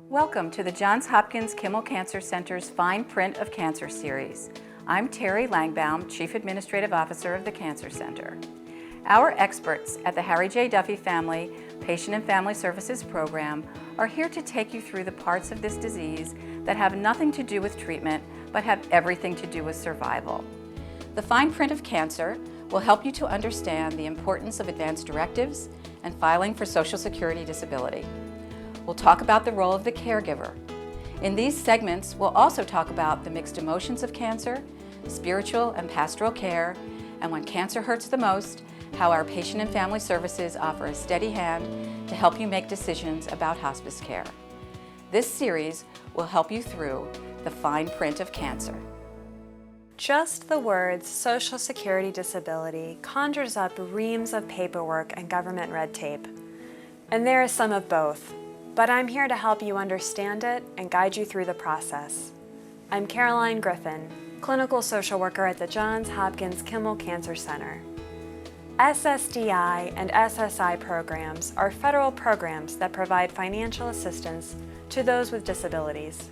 Welcome to the Johns Hopkins Kimmel Cancer Center's Fine Print of Cancer series. I'm Terry Langbaum, Chief Administrative Officer of the Cancer Center. Our experts at the Harry J. Duffy Family Patient and Family Services Program are here to take you through the parts of this disease that have nothing to do with treatment but have everything to do with survival. The Fine Print of Cancer will help you to understand the importance of advance directives and filing for Social Security disability. We'll talk about the role of the caregiver. In these segments, we'll also talk about the mixed emotions of cancer, spiritual and pastoral care, and when cancer hurts the most, how our patient and family services offer a steady hand to help you make decisions about hospice care. This series will help you through the fine print of cancer. Just the words Social Security disability conjures up reams of paperwork and government red tape. And there is some of both. But I'm here to help you understand it and guide you through the process. I'm Caroline Griffin, clinical social worker at the Johns Hopkins Kimmel Cancer Center. SSDI and SSI programs are federal programs that provide financial assistance to those with disabilities.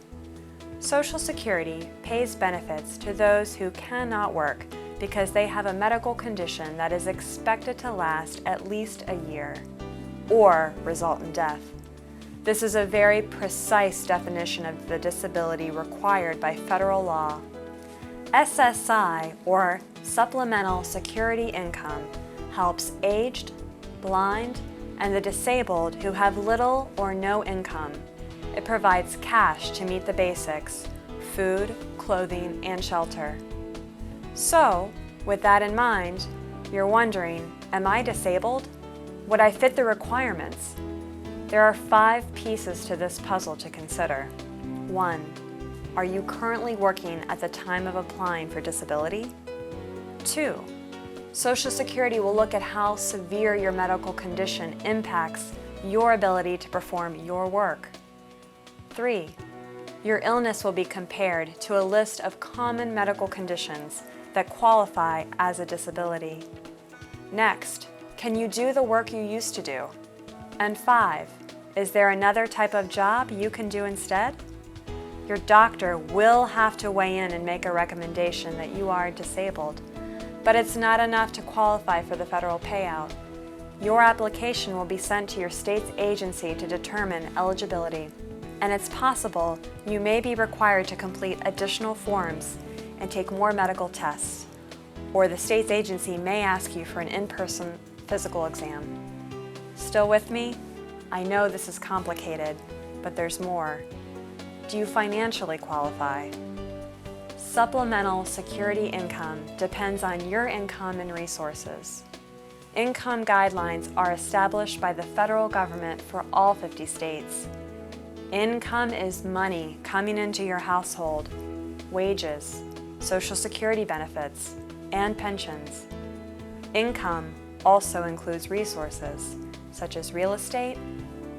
Social Security pays benefits to those who cannot work because they have a medical condition that is expected to last at least a year or result in death. This is a very precise definition of the disability required by federal law. SSI, or supplemental security income, helps aged, blind, and the disabled who have little or no income. It provides cash to meet the basics: food, clothing, and shelter. So, with that in mind, you're wondering, am I disabled? Would I fit the requirements? There are 5 pieces to this puzzle to consider. 1. Are you currently working at the time of applying for disability? 2. Social Security will look at how severe your medical condition impacts your ability to perform your work. 3. Your illness will be compared to a list of common medical conditions that qualify as a disability. Next, can you do the work you used to do? And 5, is there another type of job you can do instead? Your doctor will have to weigh in and make a recommendation that you are disabled, but it's not enough to qualify for the federal payout. Your application will be sent to your state's agency to determine eligibility, and it's possible you may be required to complete additional forms and take more medical tests, or the state's agency may ask you for an in-person physical exam. Still with me? I know this is complicated, but there's more. Do you financially qualify? Supplemental security income depends on your income and resources. Income guidelines are established by the federal government for all 50 states. Income is money coming into your household, wages, Social Security benefits, and pensions. Income also includes resources such as real estate,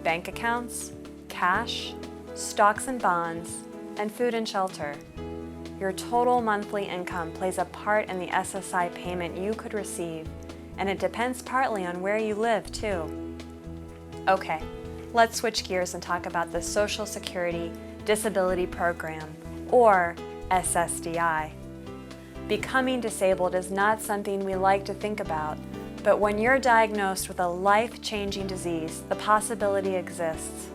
bank accounts, cash, stocks and bonds, and food and shelter. Your total monthly income plays a part in the SSI payment you could receive, and it depends partly on where you live too. Okay, let's switch gears and talk about the Social Security Disability Program, or SSDI. Becoming disabled is not something we like to think about, but when you're diagnosed with a life-changing disease, the possibility exists.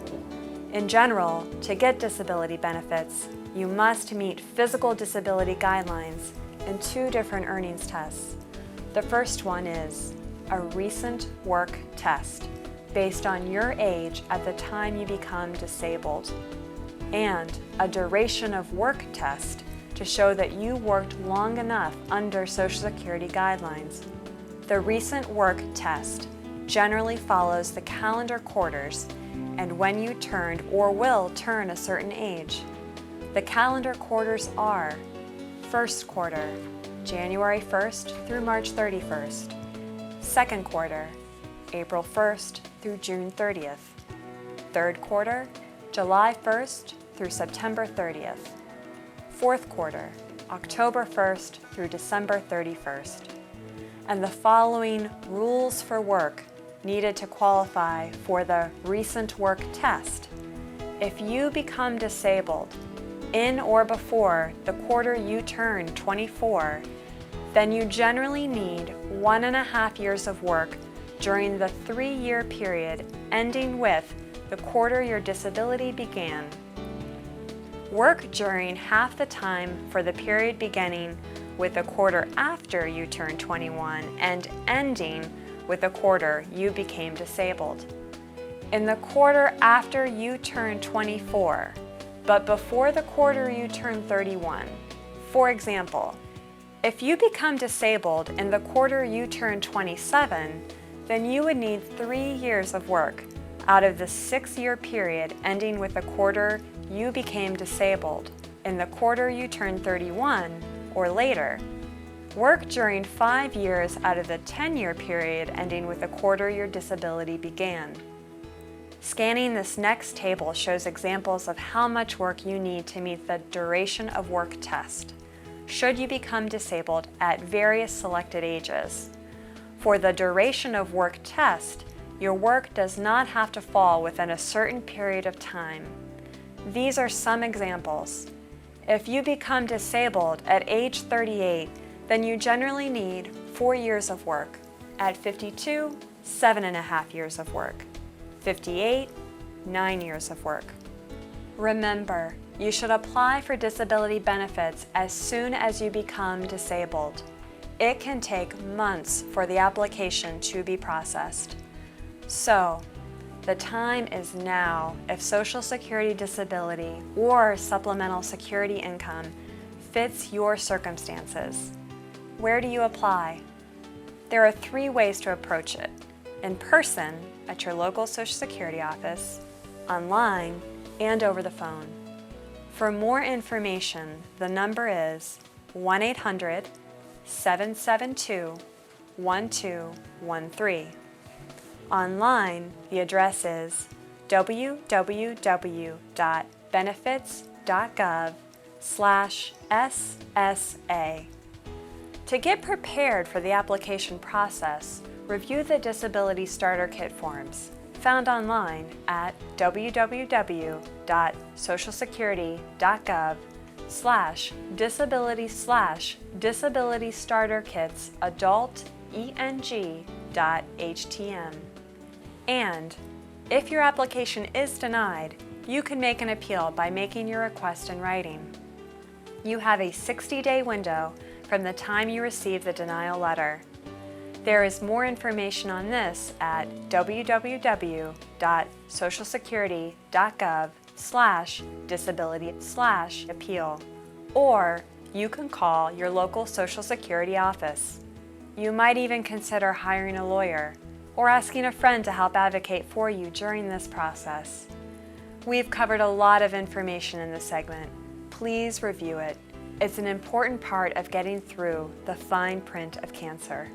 In general, to get disability benefits, you must meet physical disability guidelines and 2 different earnings tests. The first one is a recent work test based on your age at the time you become disabled, and a duration of work test to show that you worked long enough under Social Security guidelines. The recent work test generally follows the calendar quarters and when you turned or will turn a certain age. The calendar quarters are: first quarter, January 1st through March 31st, second quarter, April 1st through June 30th, third quarter, July 1st through September 30th, fourth quarter, October 1st through December 31st. And the following rules for work needed to qualify for the recent work test If you become disabled in or before the quarter you turn 24, then you generally need 1.5 years of work during the 3-year period ending with the quarter your disability began. Work during half the time for the period beginning with the quarter after you turn 21 and ending with the quarter you became disabled. In the quarter after you turn 24, but before the quarter you turn 31. For example, if you become disabled in the quarter you turn 27, then you would need 3 years of work out of the 6-year period ending with the quarter you became disabled in the quarter you turn 31 or later. Work during 5 years out of the 10-year period ending with the quarter your disability began. Scanning this next table shows examples of how much work you need to meet the duration of work test, should you become disabled at various selected ages. For the duration of work test, your work does not have to fall within a certain period of time. These are some examples. If you become disabled at age 38, then you generally need 4 years of work. At 52, 7.5 years of work. 58, 9 years of work. Remember, you should apply for disability benefits as soon as you become disabled. It can take months for the application to be processed. So, the time is now if Social Security disability or supplemental security income fits your circumstances. Where do you apply? There are 3 ways to approach it: in person at your local Social Security office, online, and over the phone. For more information, the number is 1-800-772-1213. Online, the address is www.benefits.gov/SSA. To get prepared for the application process, review the Disability Starter Kit forms found online at www.socialsecurity.gov/disability Starter Kits Adult ENG.htm. And if your application is denied, you can make an appeal by making your request in writing. You have a 60-day window from the time you receive the denial letter. There is more information on this at www.socialsecurity.gov/disability/appeal, or you can call your local Social Security office. You might even consider hiring a lawyer or asking a friend to help advocate for you during this process. We've covered a lot of information in this segment. Please review it. It's an important part of getting through the fine print of cancer.